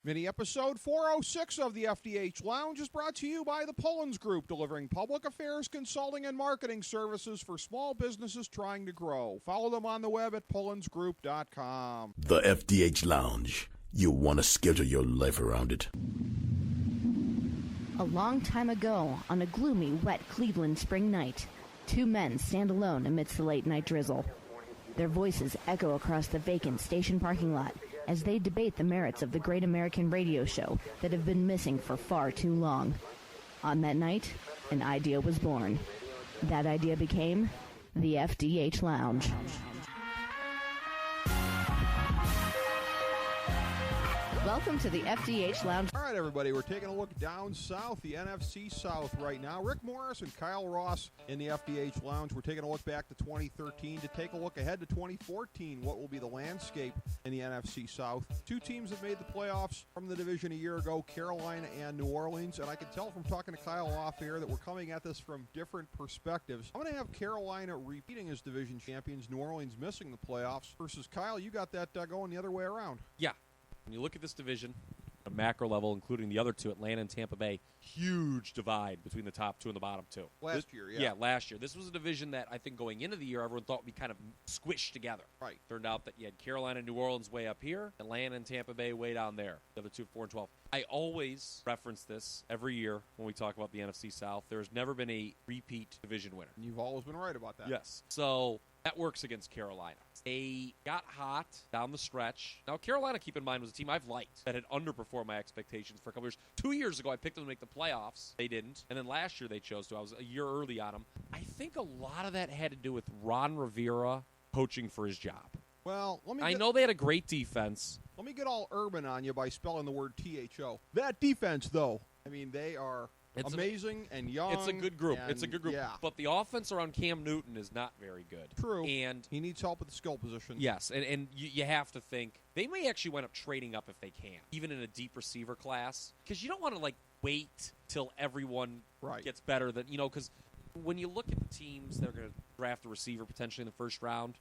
Mini episode 406 of the FDH Lounge is brought to you by the Pullins Group, delivering public affairs, consulting, and marketing services for small businesses trying to grow. Follow them on the web at pullinsgroup.com. The FDH Lounge. You want to schedule your life around it. A long time ago, on a gloomy, wet Cleveland spring night, two men stand alone amidst the late-night drizzle. Their voices echo across the vacant station parking lot as they debate the merits of the great American radio show that have been missing for far too long. On that night, an idea was born. That idea became the FDH Lounge. Welcome to the FDH Lounge. All right, everybody, we're taking a look down south, the NFC South right now. Rick Morris and Kyle Ross in the FDH Lounge. We're taking a look back to 2013 to take a look ahead to 2014. What will be the landscape in the NFC South? Two teams that made the playoffs from the division a year ago, Carolina and New Orleans. And I can tell from talking to Kyle off air that we're coming at this from different perspectives. I'm going to have Carolina repeating as division champions, New Orleans missing the playoffs, versus Kyle, you got that going the other way around. Yeah. When you look at this division, at a macro level, including the other two, Atlanta and Tampa Bay, huge divide between the top two and the bottom two. Last year. Yeah, last year. This was a division that I think going into the year, everyone thought would be kind of squished together. Right. Turned out that you had Carolina and New Orleans way up here, Atlanta and Tampa Bay way down there. The other two, 4-12. I always reference this every year when we talk about the NFC South. There's never been a repeat division winner. And you've always been right about that. Yes. So that works against Carolina. They got hot down the stretch. Now, Carolina, keep in mind, was a team I've liked that had underperformed my expectations for a couple years. 2 years ago, I picked them to make the playoffs. They didn't. And then last year, they chose to. I was a year early on them. I think a lot of that had to do with Ron Rivera coaching for his job. Well, I know they had a great defense. Let me get all urban on you by spelling the word THO. That defense, though, I mean, they are amazing and young. It's a good group. Yeah. But the offense around Cam Newton is not very good. True. And he needs help at the skill position. Yes, and you have to think they may actually wind up trading up if they can, even in a deep receiver class, because you don't want to wait till everyone gets better than because when you look at the teams that are going to draft a receiver potentially in the first round,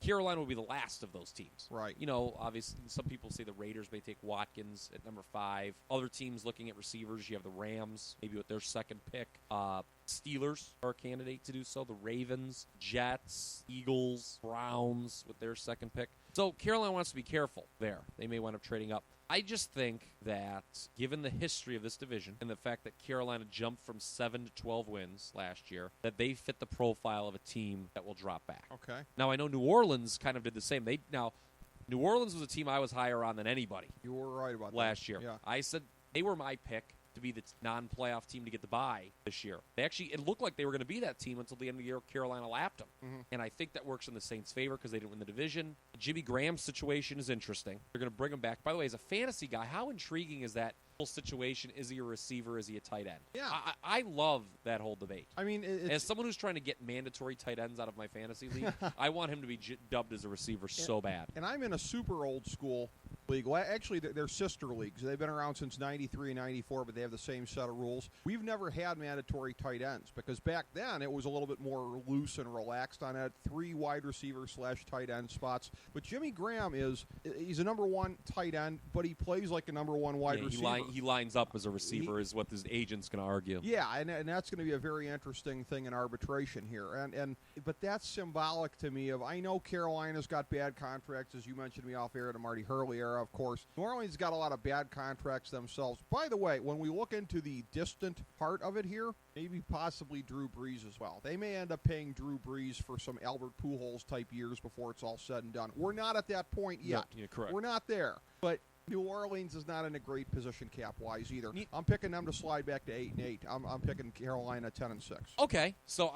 Carolina will be the last of those teams. Right. Obviously, some people say the Raiders may take Watkins at number 5. Other teams looking at receivers, you have the Rams, maybe with their second pick. Steelers are a candidate to do so. The Ravens, Jets, Eagles, Browns with their second pick. So Carolina wants to be careful there. They may wind up trading up. I just think that given the history of this division and the fact that Carolina jumped from 7 to 12 wins last year, that they fit the profile of a team that will drop back. Okay. Now, I know New Orleans kind of did the same. New Orleans was a team I was higher on than anybody. You were right about that. Last year. Yeah. I said they were my pick to be the non-playoff team to get the bye this year. It looked like they were going to be that team until the end of the year. Carolina lapped them. And I think that works in the Saints' favor because they didn't win the division. Jimmy Graham's situation is interesting. They're going to bring him back. By the way, as a fantasy guy, how intriguing is that whole situation? Is he a receiver? Is he a tight end? Yeah. I love that whole debate. I mean, as someone who's trying to get mandatory tight ends out of my fantasy league, I want him to be dubbed as a receiver so bad. And I'm in a super old school league. Well, actually, they're sister leagues. They've been around since 93 and 94, but they have the same set of rules. We've never had mandatory tight ends because back then it was a little bit more loose and relaxed on that 3 wide receiver / tight end spots. But Jimmy Graham he's a number 1 tight end, but he plays like a number 1 wide receiver. He lines up as a receiver is what his agent's going to argue. Yeah, and that's going to be a very interesting thing in arbitration here. But that's symbolic to me of, I know Carolina's got bad contracts, as you mentioned me off air, the Marty Hurley era, of course. New Orleans got a lot of bad contracts themselves. By the way, when we look into the distant part of it here, maybe possibly Drew Brees as well. They may end up paying Drew Brees for some Albert Pujols type years before it's all said and done. We're not at that point yet. No, correct. We're not there. But New Orleans is not in a great position cap-wise either. I'm picking them to slide back to 8-8. I'm picking Carolina 10-6. Okay, so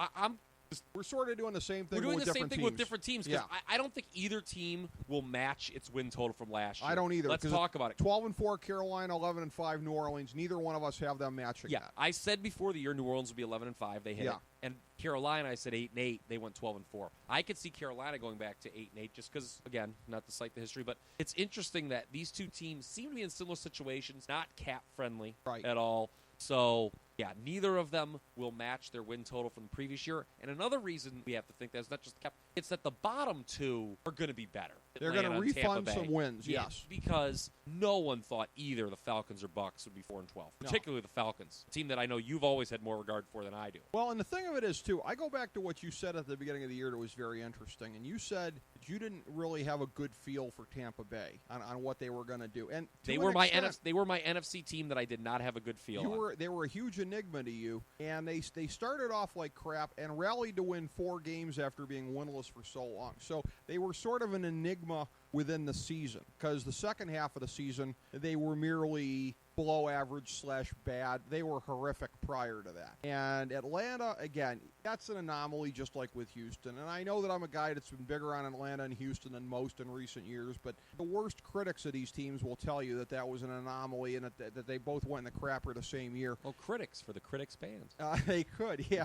we're sort of doing the same thing. We're doing with the same different thing teams. with different teams. Yeah. I don't think either team will match its win total from last year. I don't either. Let's talk about it. 12-4 Carolina, 11-5 New Orleans. Neither one of us have them matching. Yeah, that. I said before the year New Orleans would be 11-5. They hit it. And Carolina, I said 8-8. They went 12-4. I could see Carolina going back to 8-8 just because, again, not to cite the history, but it's interesting that these two teams seem to be in similar situations, not cap friendly at all. So Yeah, neither of them will match their win total from the previous year. And another reason we have to think that is not just it's that the bottom two are going to be better. They're going to Atlanta and refund Tampa Bay. some wins, Yeah, yes. because no one thought either the Falcons or Bucks would be 4-12, particularly the Falcons, a team that I know you've always had more regard for than I do. Well, and the thing of it is, too, I go back to what you said at the beginning of the year that was very interesting. And you said that you didn't really have a good feel for Tampa Bay on what they were going to do. And they were my NFC team that I did not have a good feel on. They were a huge enigma to you, and they started off like crap and rallied to win 4 games after being winless for so long. So they were sort of an enigma within the season, because the second half of the season, they were merely below average / bad. They were horrific prior to that. And Atlanta, again, that's an anomaly just like with Houston. And I know that I'm a guy that's been bigger on Atlanta and Houston than most in recent years, but the worst critics of these teams will tell you that was an anomaly and that they both went in the crapper the same year. Well, critics for the critics band. They could, yeah.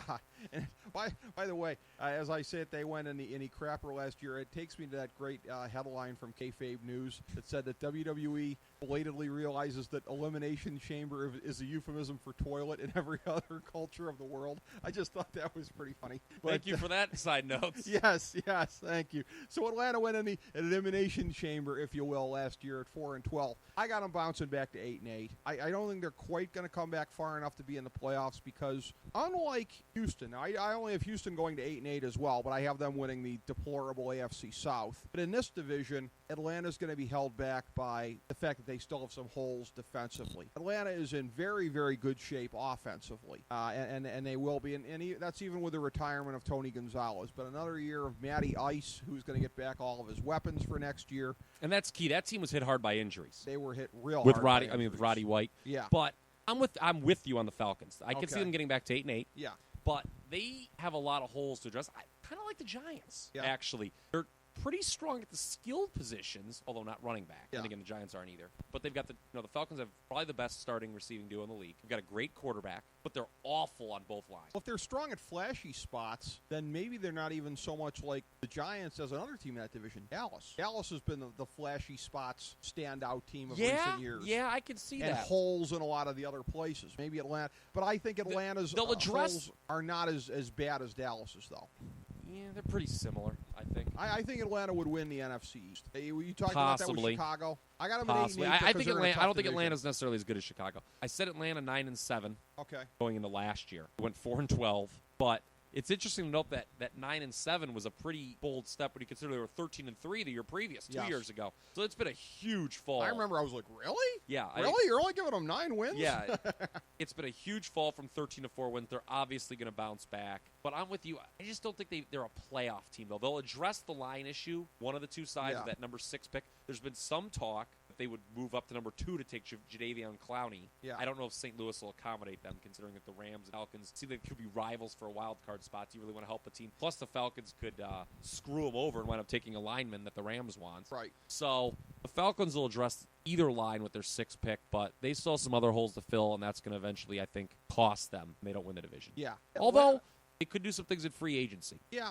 And by the way, as I said, they went in the crapper last year. It takes me to that great headline from Kayfabe News that said that WWE belatedly realizes that Elimination Chamber is a euphemism for toilet in every other culture of the world. I just thought that was pretty funny. But, thank you for that side notes. Yes, thank you. So Atlanta went in the Elimination Chamber, if you will, last year at 4-12. I got them bouncing back to 8-8. I don't think they're quite going to come back far enough to be in the playoffs because, unlike Houston, I only have Houston going to 8-8 as well, but I have them winning the deplorable AFC South. But in this division, Atlanta's going to be held back by the fact that they still have some holes defensively. Atlanta is in very, very good shape offensively, and they will be. And that's even with the retirement of Tony Gonzalez. But another year of Matty Ice, who's going to get back all of his weapons for next year. And that's key. That team was hit hard by injuries. They were hit real with hard Roddy. by injuries. With Roddy White. Yeah. But I'm with you on the Falcons. I can see them getting back to 8-8. Yeah. But they have a lot of holes to address. I kind of like the Giants, actually. They're pretty strong at the skilled positions, although not running back. Yeah. And again, the Giants aren't either. But they've got the Falcons have probably the best starting receiving duo in the league. They've got a great quarterback, but they're awful on both lines. Well, if they're strong at flashy spots, then maybe they're not even so much like the Giants as another team in that division, Dallas. Dallas has been the flashy spots standout team of recent years. Yeah, I can see that. And holes in a lot of the other places. Maybe Atlanta. But I think Atlanta's holes are not as bad as Dallas's, though. Yeah, they're pretty similar, I think. I think Atlanta would win the NFC East. You talking about that with Chicago? I got them at 8-8. I think Atlanta. I don't think Atlanta's necessarily as good as Chicago. I said Atlanta 9-7. Okay. Going into last year, we went 4-12, but it's interesting to note that 9-7 was a pretty bold step when you consider they were 13-3 the year previous, 2 years ago. So it's been a huge fall. I remember I was like, really? Yeah. Really? You're only giving them 9 wins? Yeah. It's been a huge fall from 13-4 wins. They're obviously going to bounce back. But I'm with you. I just don't think they're a playoff team, though. They'll address the line issue, one of the two sides of that number 6 pick. There's been some talk that they would move up to number 2 to take Jadeveon Clowney. Yeah. I don't know if St. Louis will accommodate them, considering that the Rams and Falcons seem like they could be rivals for a wild card spot. Do you really want to help a team? Plus, the Falcons could screw them over and wind up taking a lineman that the Rams want. Right. So the Falcons will address either line with their 6th pick, but they still have some other holes to fill, and that's going to eventually, I think, cost them. They don't win the division. Yeah. Although they could do some things in free agency. Yeah.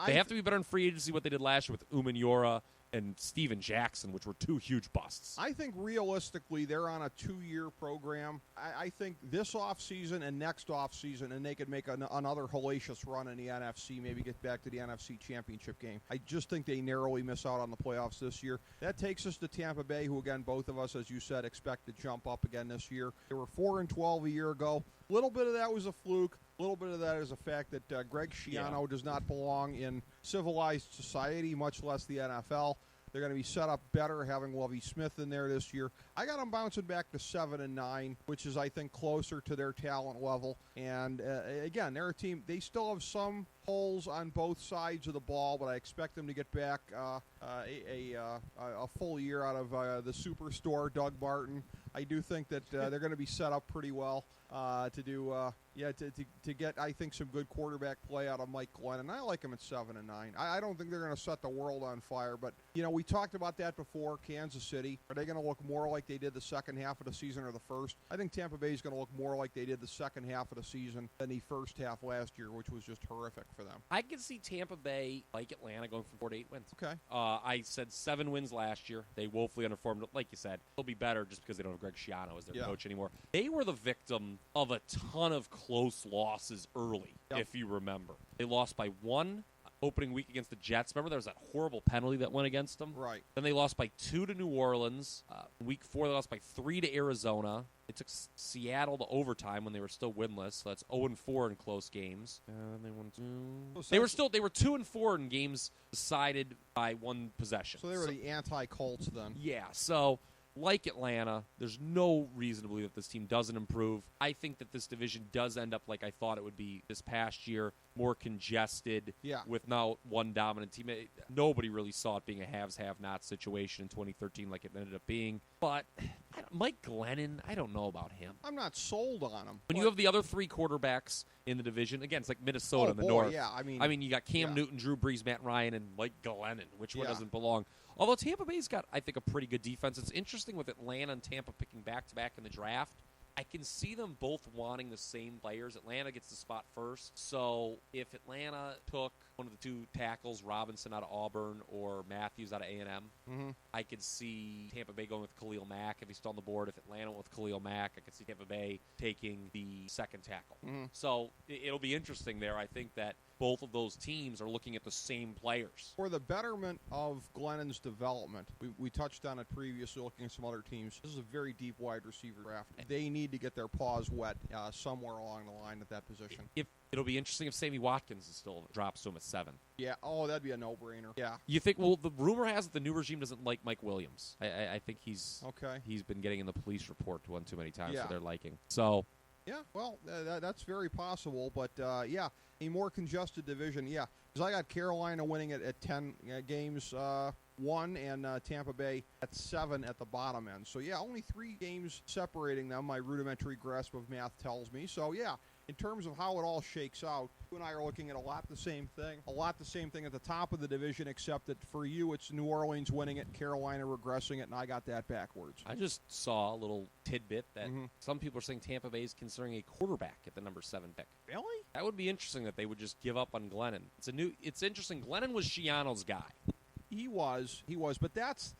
They have to be better in free agency what they did last year with Umenyiora and Steven Jackson, which were 2 huge busts. I think realistically they're on a 2-year program. I think this offseason and next offseason, and they could make another hellacious run in the NFC, maybe get back to the NFC Championship game. I just think they narrowly miss out on the playoffs this year. That takes us to Tampa Bay, who, again, both of us, as you said, expect to jump up again this year. They were 4-12 a year ago. A little bit of that was a fluke. A little bit of that is a fact that Greg Schiano does not belong in civilized society, much less the NFL. They're going to be set up better having Lovie Smith in there this year. I got them bouncing back to 7-9, which is, I think, closer to their talent level. And, again, they're a team. They still have some holes on both sides of the ball, but I expect them to get back a full year out of the superstar, Doug Martin. I do think that they're going to be set up pretty well to get, I think, some good quarterback play out of Mike Glennon. I like him at 7-9. I don't think they're going to set the world on fire, but, we talked about that before. Kansas City, are they going to look more like they did the second half of the season or the first? I think Tampa Bay is going to look more like they did the second half of the season than the first half last year, which was just horrific. for them. I can see Tampa Bay, like Atlanta, going from 4 to 8 wins. Okay. I said 7 wins last year. They woefully underperformed. Like you said, they'll be better just because they don't have Greg Schiano as their coach anymore. They were the victim of a ton of close losses early, if you remember. They lost by 1 opening week against the Jets. Remember there was that horrible penalty that went against them? Right. Then they lost by 2 to New Orleans. Week 4, they lost by 3 to Arizona. They took Seattle to overtime when they were still winless. So that's 0-4 in close games. They won 2. They were 2-4 in games decided by 1 possession. So they were the anti-Colts then. Yeah. So, like Atlanta, there's no reason to believe that this team doesn't improve. I think that this division does end up like I thought it would be this past year, more congested with now one dominant team. Nobody really saw it being a haves, have-nots situation in 2013 like it ended up being. But Mike Glennon, I don't know about him. I'm not sold on him. When you have the other 3 quarterbacks in the division, again, it's like Minnesota in the North. Yeah, I mean, you got Cam Newton, Drew Brees, Matt Ryan, and Mike Glennon. Which one doesn't belong? Although Tampa Bay's got, I think, a pretty good defense. It's interesting with Atlanta and Tampa picking back-to-back in the draft. I can see them both wanting the same players. Atlanta gets the spot first. So if Atlanta took one of the 2 tackles, Robinson out of Auburn or Matthews out of A&M, I could see Tampa Bay going with Khalil Mack if he's still on the board. If Atlanta went with Khalil Mack, I could see Tampa Bay taking the second tackle. So it'll be interesting there. I think that both of those teams are looking at the same players. For the betterment of Glennon's development, we touched on it previously looking at some other teams. This is a very deep wide receiver draft. They need to get their paws wet somewhere along the line at that position. It'll be interesting if Sammy Watkins is still drops to him at 7. Yeah, that'd be a no-brainer. Yeah. You think, well, the rumor has that the new regime doesn't like Mike Williams. I think he's been getting in the police report one too many times for their liking. So, yeah, well, that's very possible. But, a more congested division, because I got Carolina winning it at 10 games, 1, and Tampa Bay at 7 at the bottom end. So, only 3 games separating them, my rudimentary grasp of math tells me. So, in terms of how it all shakes out, you and I are looking at a lot the same thing at the top of the division, except that for you it's New Orleans winning it, Carolina regressing it, and I got that backwards. I just saw a little tidbit that some people are saying Tampa Bay is considering a quarterback at the number 7 pick. Really? That would be interesting that they would just give up on Glennon. It's interesting. Glennon was Schiano's guy. He was, but that's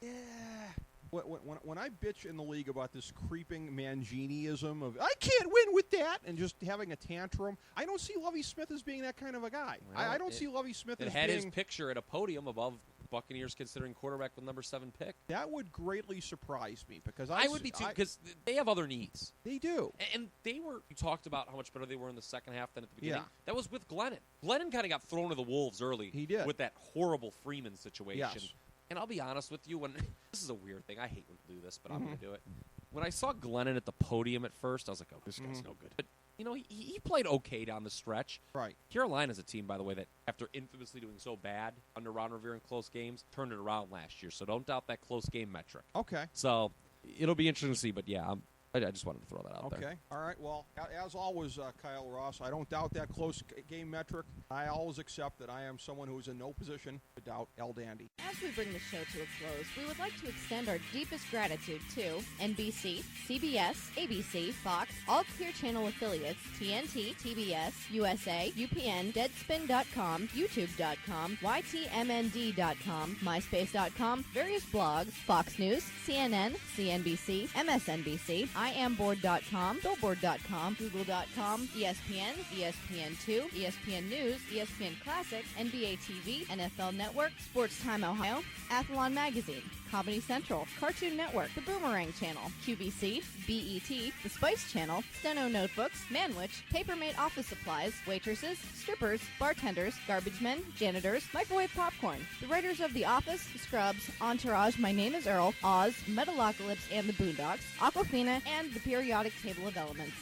when I bitch in the league about this creeping Manginiism of I can't win with that and just having a tantrum, I don't see Lovie Smith as being that kind of a guy. Well, I don't see Lovie Smith as being... It had his picture at a podium above Buccaneers considering quarterback with number 7 pick. That would greatly surprise me because I would be too, because they have other needs. They do. And you talked about how much better they were in the second half than at the beginning. Yeah. That was with Glennon. Glennon kind of got thrown to the wolves early. He did. With that horrible Freeman situation. Yes. And I'll be honest with you, this is a weird thing. I hate when people do this, but I'm going to do it. When I saw Glennon at the podium at first, I was like, oh, this guy's no good. But, he played okay down the stretch. Right. Carolina's a team, by the way, that after infamously doing so bad under Ron Rivera in close games, turned it around last year. So don't doubt that close game metric. Okay. So it'll be interesting to see, but I just wanted to throw that out there. Okay. All right. Well, as always, Kyle Ross, I don't doubt that close game metric. I always accept that I am someone who is in no position to doubt El Dandy. As we bring the show to a close, we would like to extend our deepest gratitude to NBC, CBS, ABC, Fox, all Clear Channel affiliates, TNT, TBS, USA, UPN, Deadspin.com, YouTube.com, YTMND.com, MySpace.com, various blogs, Fox News, CNN, CNBC, MSNBC, IamBoard.com, Billboard.com, Google.com, ESPN, ESPN2, ESPN News, ESPN Classic, NBA TV, NFL Network, Sports Time Ohio, Athlon Magazine, Comedy Central, Cartoon Network, The Boomerang Channel, QVC, BET, The Spice Channel, Steno Notebooks, Manwich, Papermate Office Supplies, waitresses, strippers, bartenders, garbage men, janitors, microwave popcorn, the writers of The Office, Scrubs, Entourage, My Name is Earl, Oz, Metalocalypse and the Boondocks, Aquafina, and the periodic table of elements.